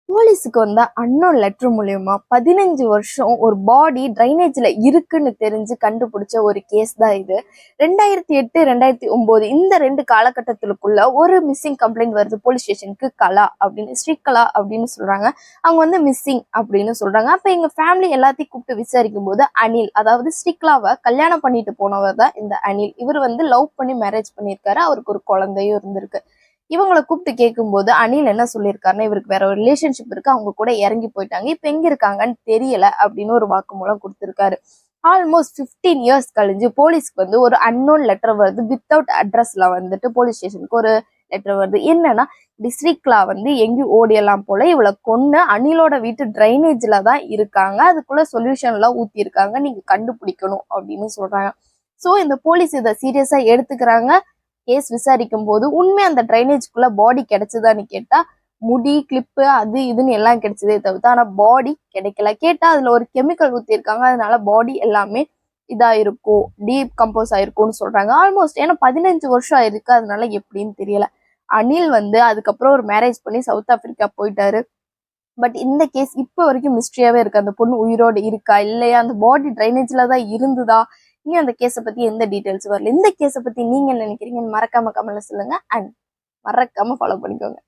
போலீஸுக்கு வந்த unknown letter மூலியமா 15 வருஷம் ஒரு பாடி ட்ரைனேஜ்ல இருக்குன்னு தெரிஞ்சு கண்டுபிடிச்ச ஒரு கேஸ் தான் இது. 2008 2009 இந்த 2 காலகட்டத்திற்குள்ள ஒரு மிஸ்ஸிங் கம்ப்ளைண்ட் வருது போலீஸ் ஸ்டேஷனுக்கு. கலா அப்படின்னு, ஸ்ரீகலா அப்படின்னு சொல்றாங்க. அவங்க வந்து மிஸ்ஸிங் அப்படின்னு சொல்றாங்க. அப்ப எங்க ஃபேமிலி எல்லாத்தையும் கூப்பிட்டு விசாரிக்கும் போது அனில், அதாவது ஸ்ரீகலாவை கல்யாணம் பண்ணிட்டு போனவர் தான் இந்த அனில். இவர் வந்து லவ் பண்ணி மேரேஜ் பண்ணியிருக்காரு. அவருக்கு ஒரு குழந்தையும் இருந்திருக்கு. இவங்களை கூப்பிட்டு கேட்கும்போது அனில் என்ன சொல்லியிருக்காருன்னா, இவருக்கு வேற ஒரு ரிலேஷன்ஷிப் இருக்கு, அவங்க கூட இறங்கி போயிட்டாங்க, இப்ப எங்க இருக்காங்கன்னு தெரியல அப்படின்னு ஒரு வாக்குமூலம் கொடுத்திருக்காரு. ஆல்மோஸ்ட் 15 இயர்ஸ் கழிஞ்சு போலீஸ்க்கு வந்து ஒரு அன்னோன் லெட்டர் வருது. வித்தவுட் அட்ரஸ்ல வந்துட்டு போலீஸ் ஸ்டேஷனுக்கு ஒரு லெட்டர் வருது. என்னன்னா, ஸ்ரீகலா வந்து எங்கேயும் ஓடியெல்லாம் போல, இவளை கொன்னு அனிலோட வீட்டு ட்ரைனேஜ்ல தான் இருக்காங்க, அதுக்குள்ள சொல்யூஷன் எல்லாம் ஊத்தி இருக்காங்க, நீங்க கண்டுபிடிக்கணும் அப்படின்னு சொல்றாங்க. சோ இந்த போலீஸ் இதை சீரியஸா எடுத்துக்கிறாங்க. கேஸ் விசாரிக்கும் போது உண்மை அந்த ட்ரைனேஜ்குள்ள பாடி கிடைச்சதான்னு கேட்டா, முடி கிளிப்பு அது இதுன்னு எல்லாம் கிடைச்சதே தவிர்த்து, ஆனா பாடி கிடைக்கல. கேட்டா அதுல ஒரு கெமிக்கல் ஊத்தி இருக்காங்க, அதனால பாடி எல்லாமே இதா இருக்கும், டீப் கம்போஸ் ஆயிருக்கும்னு சொல்றாங்க. ஆல்மோஸ்ட் ஏன்னா 15 வருஷம் ஆயிருக்கு, அதனால எப்படின்னு தெரியல. அனில் வந்து அதுக்கப்புறம் ஒரு மேரேஜ் பண்ணி சவுத் ஆப்பிரிக்கா போயிட்டாரு. பட் இந்த கேஸ் இப்போ வரைக்கும் மிஸ்ட்ரியாவே இருக்கு. அந்த பொண்ணு உயிரோடு இருக்கா இல்லையா, அந்த பாடி ட்ரைனேஜ்ல தான் இருந்துதா, இன்னும் அந்த கேஸை பத்தி எந்த டீடைல்ஸ் வரல. இந்த கேஸை பத்தி நீங்க என்ன நினைக்கிறீங்கன்னு மறக்காம கமெண்ட்ல சொல்லுங்க. அண்ட் மறக்காம ஃபாலோ பண்ணிக்கோங்க.